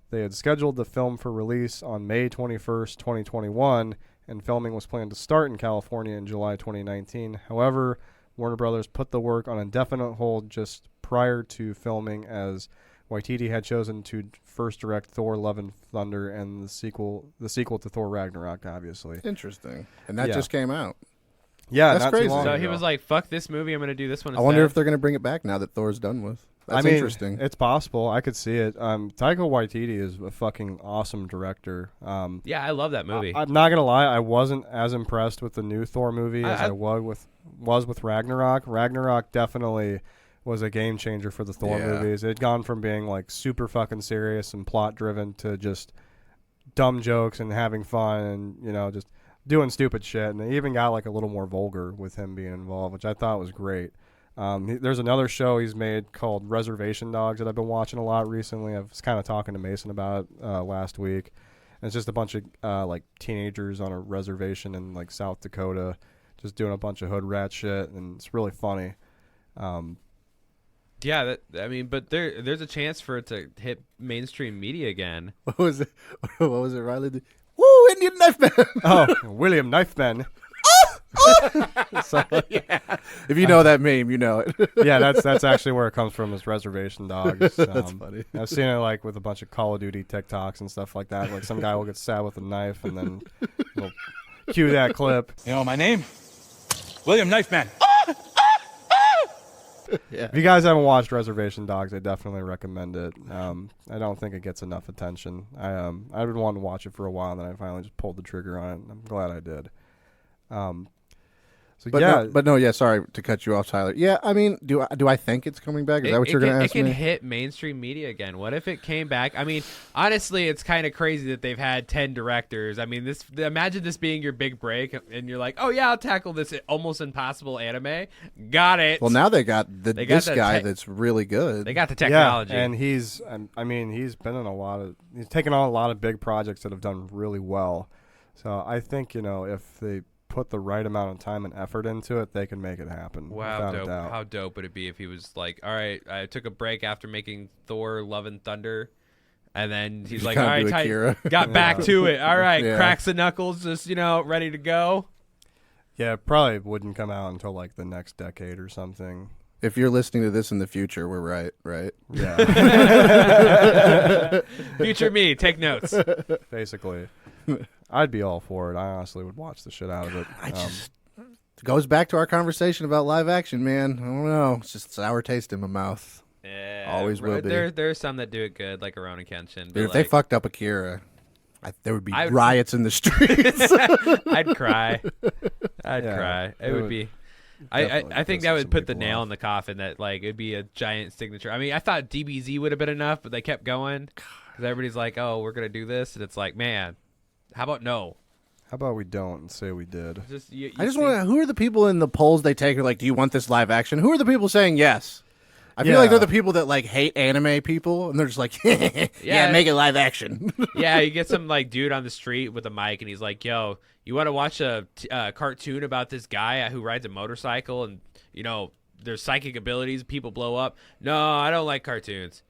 They had scheduled the film for release on May 21st, 2021, and filming was planned to start in California in July 2019. However, Warner Brothers put the work on indefinite hold just prior to filming, as Waititi had chosen to first direct Thor: Love and Thunder and the sequel to Thor: Ragnarok, obviously. Interesting. And that just came out. Yeah, that's not crazy. Too long So ago. he was like, "Fuck this movie, I'm gonna do this one." I wonder instead." if they're going to bring it back now that Thor's done with. That's I mean, interesting. It's possible. I could see it. Taika Waititi is a fucking awesome director. Yeah, I love that movie. I'm not gonna lie, I wasn't as impressed with the new Thor movie as I was with Ragnarok. Ragnarok definitely was a game changer for the Thor movies. It'd gone from being like super fucking serious and plot driven to just dumb jokes and having fun and just doing stupid shit. And it even got like a little more vulgar with him being involved, which I thought was great. There's another show he's made called Reservation Dogs that I've been watching a lot recently. I was kind of talking to Mason about it last week. And it's just a bunch of like teenagers on a reservation in like South Dakota, just doing a bunch of hood rat shit, and it's really funny. Yeah, but there's a chance for it to hit mainstream media again. What was it? What was it, Riley? Woo, Indian knife man. Oh, William Knifeman. So, If you know that meme, you know it. yeah, that's actually where it comes from, is Reservation Dogs. That's funny. I've seen it like with a bunch of Call of Duty TikToks and stuff like that. Like some guy will get stabbed with a knife and then we'll cue that clip. You know my name? William Knifeman. If you guys haven't watched Reservation Dogs, I definitely recommend it. I don't think it gets enough attention. I've been wanting to watch it for a while, and then I finally just pulled the trigger on it. And I'm glad I did. Sorry to cut you off, Tyler. Yeah, I mean, do I think it's coming back? Is that what you're going to ask me? It can me? hit mainstream media again. What if it came back? I mean, honestly, it's kind of crazy that they've had 10 directors. I mean, imagine this being your big break, and you're like, oh yeah, I'll tackle this almost impossible anime. Got it. Well, now they got this guy that's really good. They got the technology, and he's been in he's taken on a lot of big projects that have done really well. So I think if they put the right amount of time and effort into it, they can make it happen. Wow, dope. How dope would it be if he was like, all right, I took a break after making Thor: Love and Thunder, and then he's like, all right, Akira. got back to it. All right, Yeah. cracks the knuckles, just ready to go. Yeah, it probably wouldn't come out until like the next decade or something. If you're listening to this in the future, we're right? Yeah. Future me, take notes. Basically. I'd be all for it. I honestly would watch the shit out of it. It goes back to our conversation about live action, man. I don't know. It's just sour taste in my mouth. Yeah, Always will be. There's some that do it good, like Aron and Kenshin. Dude, if they fucked up Akira, there would be riots in the streets. I'd cry. I'd Yeah, it would be. I think that would put the nail in the coffin. That like it'd be a giant signature. I mean, I thought DBZ would have been enough, but they kept going because everybody's like, "Oh, we're gonna do this," and it's like, man, how about no? How about we don't and say we did? I just want to. Who are the people in the polls they take? Are like, do you want this live action? Who are the people saying yes? I feel like they're the people that like hate anime people, and they're just like, yeah, make it live action. Yeah, you get some like dude on the street with a mic, and he's like, "Yo, you want to watch a cartoon about this guy who rides a motorcycle, and there's psychic abilities, people blow up? No, I don't like cartoons,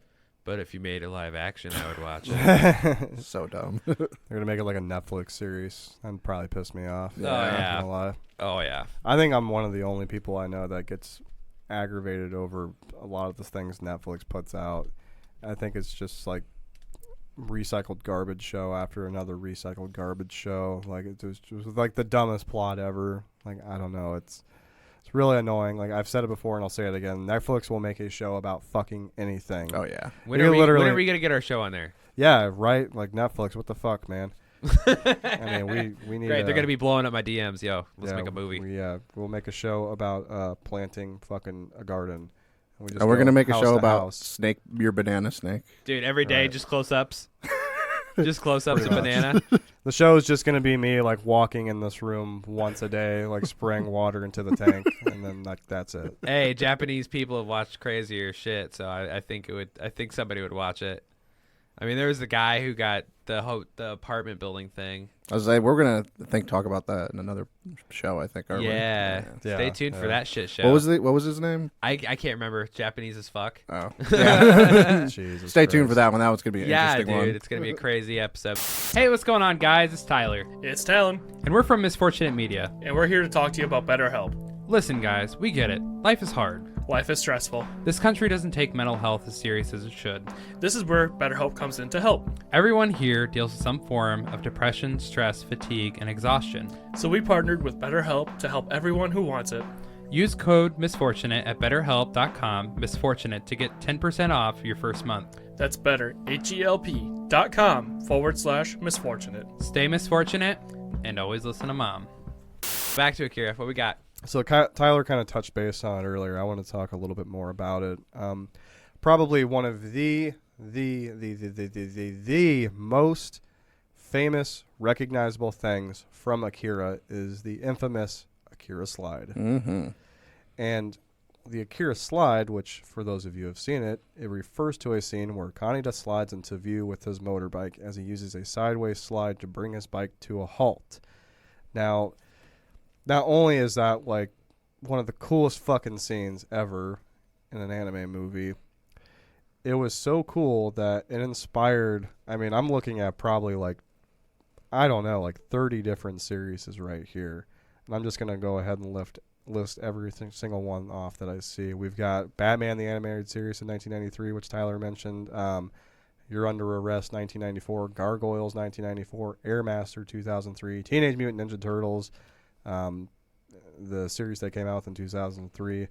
but if you made a live action, I would watch it." So dumb. They're gonna make it like a Netflix series. That'd probably piss me off. Oh, yeah. Not gonna lie. Oh yeah. I think I'm one of the only people I know that gets aggravated over a lot of the things Netflix puts out. I think it's just like recycled garbage show after another recycled garbage show. Like it was just like the dumbest plot ever. Like I don't know. It's really annoying. Like I've said it before and I'll say it again. Netflix will make a show about fucking anything. Oh yeah. When are we gonna get our show on there? Yeah, right. Like Netflix. What the fuck, man? I mean, we need. Great, they're gonna be blowing up my DMs. Yo, let's make a movie. We'll make a show about planting fucking a garden. And we're gonna make a show about house. snake, your banana snake. Dude, every day just close-ups. Just close-ups of banana. The show is just gonna be me like walking in this room once a day, like spraying water into the tank, and then like that's it. Hey, Japanese people have watched crazier shit, so I think somebody would watch it. I mean, there was the guy who got the apartment building thing. I was like, we're gonna talk about that in another show. I think. Aren't we? Yeah. Stay tuned for that shit show. What was his name? I can't remember. Japanese as fuck. Oh, yeah. Jesus Stay Christ. tuned for that one. That one's gonna be an interesting dude, one. it's gonna be a crazy episode. Hey, what's going on, guys? It's Tyler, It's Talon, and we're from Misfortunate Media. and we're here to talk to you about BetterHelp. Listen, guys, we get it. Life is hard. Life is stressful. This country doesn't take mental health as serious as it should. This is where BetterHelp comes in to help. Everyone here deals with some form of depression, stress, fatigue, and exhaustion. So we partnered with BetterHelp to help everyone who wants it. Use code MISFORTUNATE at betterhelp.com, misfortunate, to get 10% off your first month. That's better, HELP.com/misfortunate. Stay misfortunate and always listen to mom. Back to Akira. What we got? So Tyler kind of touched base on it earlier. I want to talk a little bit more about it. Probably one of the most famous, recognizable things from Akira is the infamous Akira slide. Mm-hmm. And the Akira slide, which for those of you who have seen it, it refers to a scene where Kaneda slides into view with his motorbike as he uses a sideways slide to bring his bike to a halt. Now, not only is that like one of the coolest fucking scenes ever in an anime movie, it was so cool that it inspired, I mean, I'm looking at probably like, I don't know, like 30 different series right here. And I'm just going to go ahead and list every single one off that I see. We've got Batman the Animated Series in 1993, which Tyler mentioned. You're Under Arrest 1994, Gargoyles 1994, Air Master 2003, Teenage Mutant Ninja Turtles, the series that came out in 2003,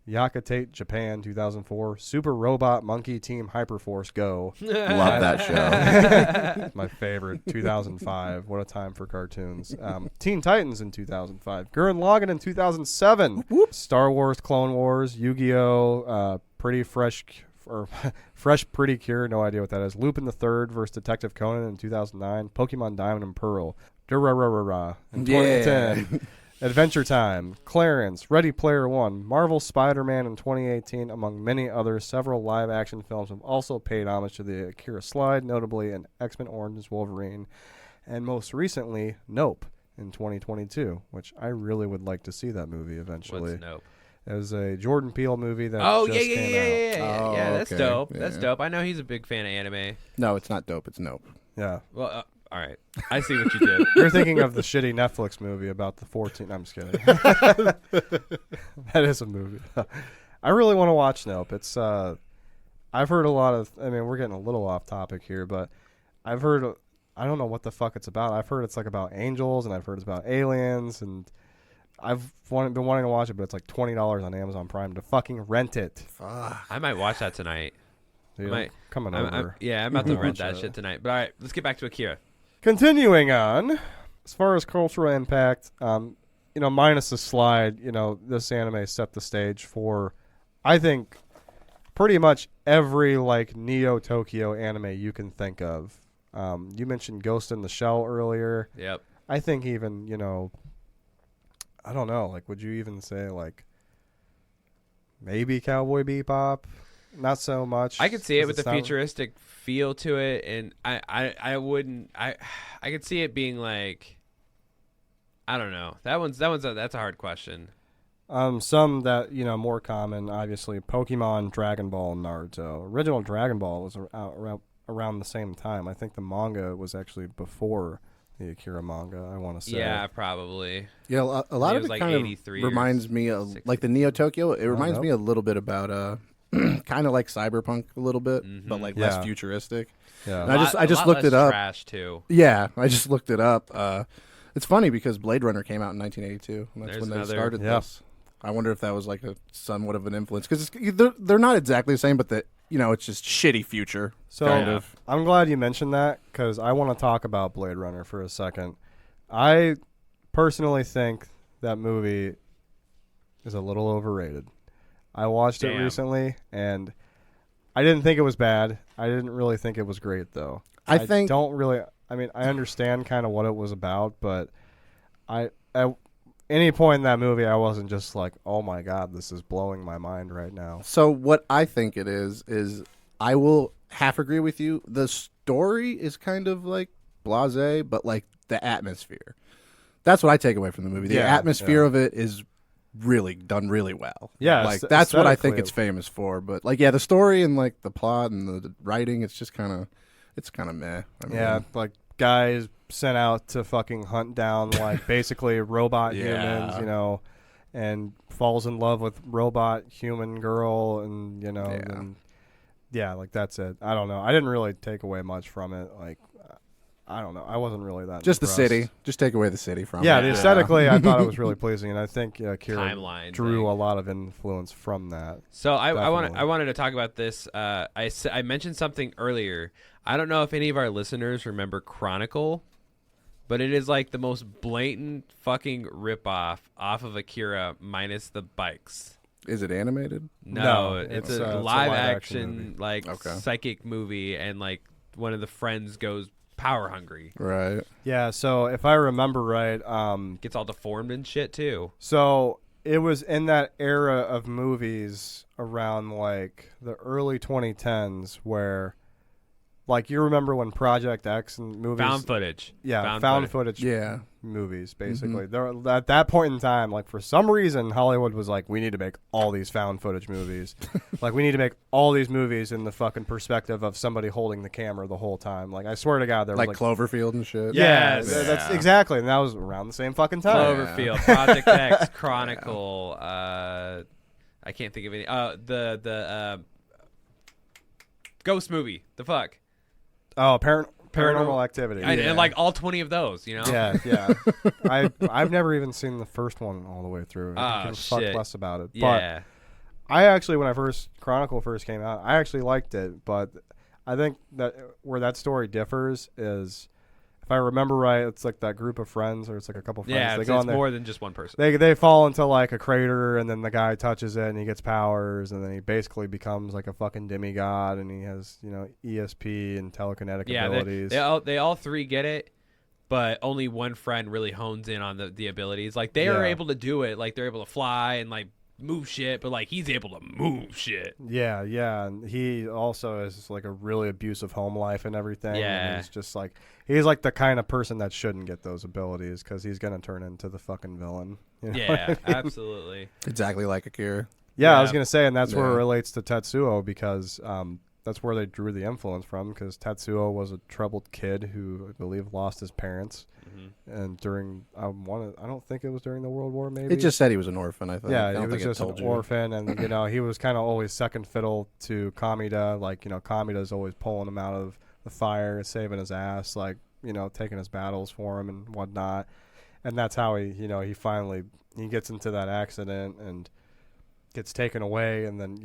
Yakutate Japan 2004, Super Robot Monkey Team Hyperforce Go. Love that show. My favorite. 2005. What a time for cartoons. Teen Titans in 2005, Gurren Lagann in 2007, Star Wars Clone Wars, Yu-Gi-Oh, Pretty Fresh or Fresh Pretty Cure, no idea what that is. Lupin the Third versus Detective Conan in 2009, Pokemon Diamond and Pearl, Durarara in 2010, Adventure Time, Clarence, Ready Player One, Marvel Spider-Man in 2018, among many others. Several live-action films have also paid homage to the Akira slide, notably in X-Men Orange Wolverine, and most recently, Nope in 2022, which I really would like to see that movie eventually. What's Nope? It was a Jordan Peele movie that Oh, just came out. Oh, yeah, that's okay. dope. Yeah. That's dope. I know he's a big fan of anime. No, it's not dope. It's Nope. Yeah. Well, all right. I see what you did. You're thinking of the shitty Netflix movie about the 14... I'm just kidding. That is a movie. I really want to watch Nope. It's I've heard a lot of... I mean, we're getting a little off topic here, but I've heard... I don't know what the fuck it's about. I've heard it's like about angels, and I've heard it's about aliens, and I've been wanting to watch it, but it's like $20 on Amazon Prime to fucking rent it. I might watch that tonight. Dude, coming over. I'm about to rent that Watch shit tonight. But all right, let's get back to Akira. Continuing on, as far as cultural impact, minus the slide, this anime set the stage for, I think, pretty much every like Neo Tokyo anime you can think of. You mentioned Ghost in the Shell earlier. Yep. I think even, I don't know. Like, would you even say, like, maybe Cowboy Bebop? Not so much. I could see it 'cause with it's the not- futuristic feel to it, and I wouldn't I could see it being like, I don't know. That's a hard question. Some that, more common, obviously, Pokemon, Dragon Ball, and Naruto. Original Dragon Ball was around the same time. I think the manga was actually before the Akira manga, I want to say. Yeah, probably. Yeah, a lot It of was it like kind 83 of or reminds me of 60. like the Neo Tokyo. It reminds nope. me a little bit about kind of like Cyberpunk a little bit, but like less Yeah. futuristic. Yeah. And I just lot looked less it up. Trash too. Yeah, I just looked it up. It's funny because Blade Runner came out in 1982, and that's There's when they another- started Yeah. this. I wonder if that was like somewhat of an influence because they're not exactly the same, but it's just shitty future. So kind of. I'm glad you mentioned that because I want to talk about Blade Runner for a second. I personally think that movie is a little overrated. I watched it Damn. recently, and I didn't think it was bad. I didn't really think it was great, though. I think- I mean, I understand kind of what it was about, but at any point in that movie, I wasn't just like, oh my God, this is blowing my mind right now. So what I think it is I will half agree with you. The story is kind of like blasé, but like the atmosphere. That's what I take away from the movie. The Yeah, atmosphere yeah. of it is really done really well. Yeah, like that's what I think aesthetically- it's famous for. But like, yeah, the story and like the plot and the writing, it's just kind of meh. I mean, Yeah, like guys sent out to fucking hunt down like basically robot Yeah. humans, and falls in love with robot human girl, and like that's it. I don't know. I didn't really take away much from it. Like, I don't know. I wasn't really that. just the impressed. city. Just take away the city from Yeah, it. the aesthetically, I thought it was really pleasing, and I think Kira Timeline drew thing. a lot of influence from that. So I Definitely. wanted to talk about this. I mentioned something earlier. I don't know if any of our listeners remember Chronicle, but it is like the most blatant fucking ripoff off of Akira minus the bikes. Is it animated? No, No, it's it's a a live live-action action movie. like Okay. psychic movie, and like one of the friends goes power hungry, Right. Yeah. So if I remember right, gets all deformed and shit too. So it was in that era of movies around like the early 2010s where, like, you remember when Project X and movies, Found footage. yeah, found footage, Yeah. movies basically. There, at that point in time, like for some reason, Hollywood was like, we need to make all these found footage movies. Like we need to make all these movies in the fucking perspective of somebody holding the camera the whole time. Like I swear to God, there was Like Cloverfield and shit. yeah, Yes. that's exactly, and that was around the same fucking time. Cloverfield, Project X, Chronicle. I can't think of any. The Ghost movie. The fuck. Oh, paranormal activity. And like all 20 of those, you know. Yeah. I've never even seen the first one all the way through. I Ah, can fuck shit. less about it. Yeah. But I actually, when Chronicle first came out, I actually liked it. But I think that where that story differs is, if I remember right, it's like that group of friends, or it's like a couple friends. Yeah, they it's, go it's on there. more than just one person. They fall into like a crater, and then the guy touches it, and he gets powers, and then he basically becomes like a fucking demigod, and he has ESP and telekinetic Yeah, abilities. they all three get it, but only one friend really hones in on the abilities. Like they are Yeah. able to do it, like they're able to fly and like move shit, but like he's able to move shit. Yeah, and he also has like a really abusive home life and everything. Yeah. and he's just like he's like the kind of person that shouldn't get those abilities because he's gonna turn into the fucking villain. You know Yeah, what I mean? absolutely. Exactly like Akira. Yeah, I Yeah. was gonna say, and that's where it Yeah. relates to Tetsuo because that's where they drew the influence from. Because Tetsuo was a troubled kid who I believe lost his parents, and during I don't think it was during the World War. Maybe It just said he was an orphan, I think. I Yeah, don't he was think it just an told you. orphan, and he was kind of always second fiddle to Kamida. Like Kamida's always pulling him out of the fire, saving his ass, like taking his battles for him and whatnot. And that's how he finally gets into that accident and gets taken away, and then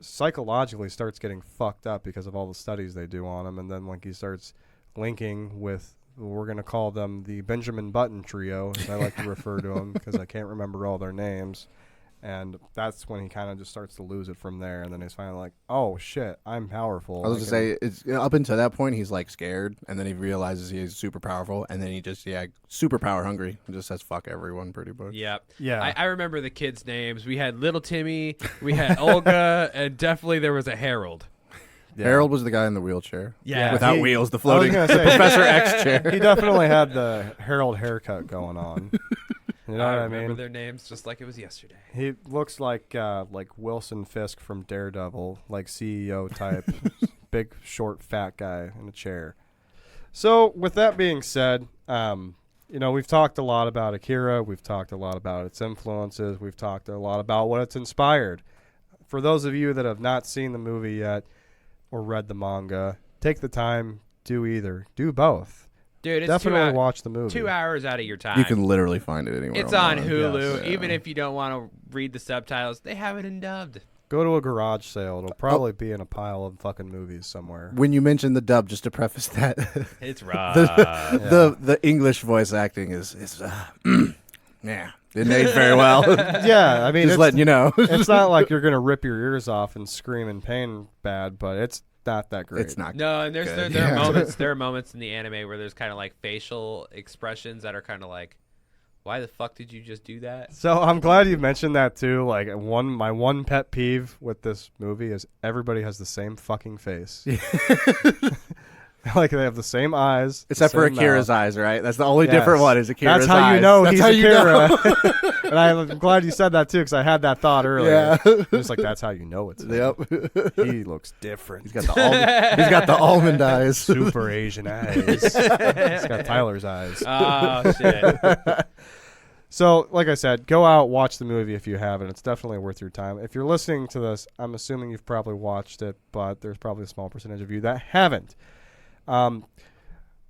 psychologically starts getting fucked up because of all the studies they do on him, and then like he starts linking with. We're going to call them the Benjamin Button trio, as I like to refer to them, because I can't remember all their names. And that's when he kind of just starts to lose it from there. And then he's finally like, oh, shit, I'm powerful. I was going to say, it's up until that point, he's like scared, and then he realizes he's super powerful, and then he just, super power hungry, and just says fuck everyone pretty much. Yep. Yeah. I remember the kids' names. We had Little Timmy, we had Olga, and definitely there was a Harold. Yeah. Harold was the guy in the wheelchair. Yeah. Without wheels, the floating I was gonna say, Professor X chair. He definitely had the Harold haircut going on. You know what I remember mean? their names just like it was yesterday. He looks like Wilson Fisk from Daredevil, like CEO type, big, short, fat guy in a chair. So, with that being said, we've talked a lot about Akira. We've talked a lot about its influences. We've talked a lot about what it's inspired. For those of you that have not seen the movie yet or read the manga, take the time, do either. Do both. Dude, it's definitely watch the movie. 2 hours out of your time. You can literally find it anywhere. It's on online. Hulu. Yes. Even if you don't want to read the subtitles, they have it in dubbed. Go to a garage sale. It'll probably be in a pile of fucking movies somewhere. When you mentioned the dub, just to preface that, It's rough. the English voice acting is didn't age very well. Yeah, I mean, just letting you know. It's not like you're gonna rip your ears off and scream in pain bad, but it's not that great. It's not. No, and there good. are moments. There are moments in the anime where there's kind of like facial expressions that are kind of like, "Why the fuck did you just do that?" So I'm glad you mentioned that too. Like my one pet peeve with this movie is everybody has the same fucking face. Like they have the same eyes, Except for same Akira's mouth. eyes, right? That's the only Yes. different one is Akira's eyes. That's how you know That's he's how you Akira. know. And I'm glad you said that too, because I had that thought earlier. Yeah. Just like that's how you know it's him. Yep. He looks different. He's got the almond eyes. Super Asian eyes. He's got Tyler's eyes. Oh shit! So, like I said, go out, watch the movie if you haven't. It's definitely worth your time. If you're listening to this, I'm assuming you've probably watched it, but there's probably a small percentage of you that haven't.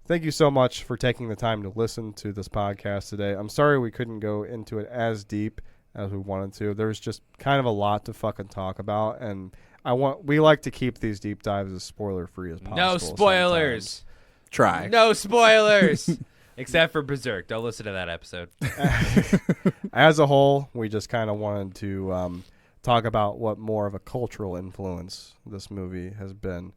Thank you so much for taking the time to listen to this podcast today. I'm sorry we couldn't go into it as deep as we wanted to. There's just kind of a lot to fucking talk about, and we like to keep these deep dives as spoiler free as possible. No spoilers. Try. No spoilers. Except for Berserk. Don't listen to that episode. As a whole, we just kind of wanted to talk about what more of a cultural influence this movie has been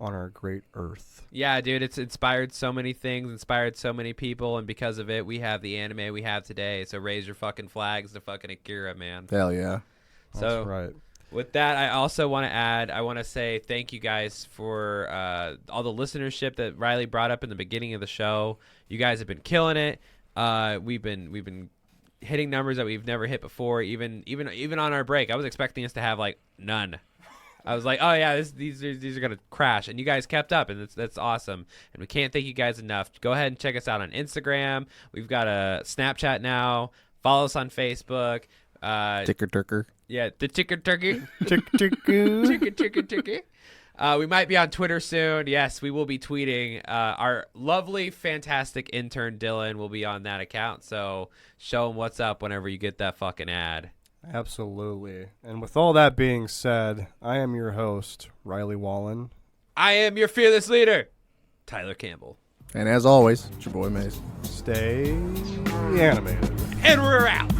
on our great Earth. Yeah, dude, it's inspired so many things, inspired so many people, and because of it, we have the anime we have today. So raise your fucking flags to fucking Akira, man. Hell yeah. That's So right. with that, I also want to add, I want to say thank you guys for all the listenership that Riley brought up in the beginning of the show. You guys have been killing it. We've been hitting numbers that we've never hit before. Even on our break, I was expecting us to have like none. I was like, oh yeah, these are gonna crash, and you guys kept up, and that's awesome. And we can't thank you guys enough. Go ahead and check us out on Instagram. We've got a Snapchat now. Follow us on Facebook. Ticker turker. Yeah, the Chicken Turkey. Chick-chick-oo. Chicken. We might be on Twitter soon. Yes, we will be tweeting. Our lovely, fantastic intern Dylan will be on that account. So show him what's up whenever you get that fucking ad. Absolutely. And with all that being said, I am your host, Riley Wallen. I am your fearless leader, Tyler Campbell. And as always, it's your boy Mace. Stay animated. And we're out.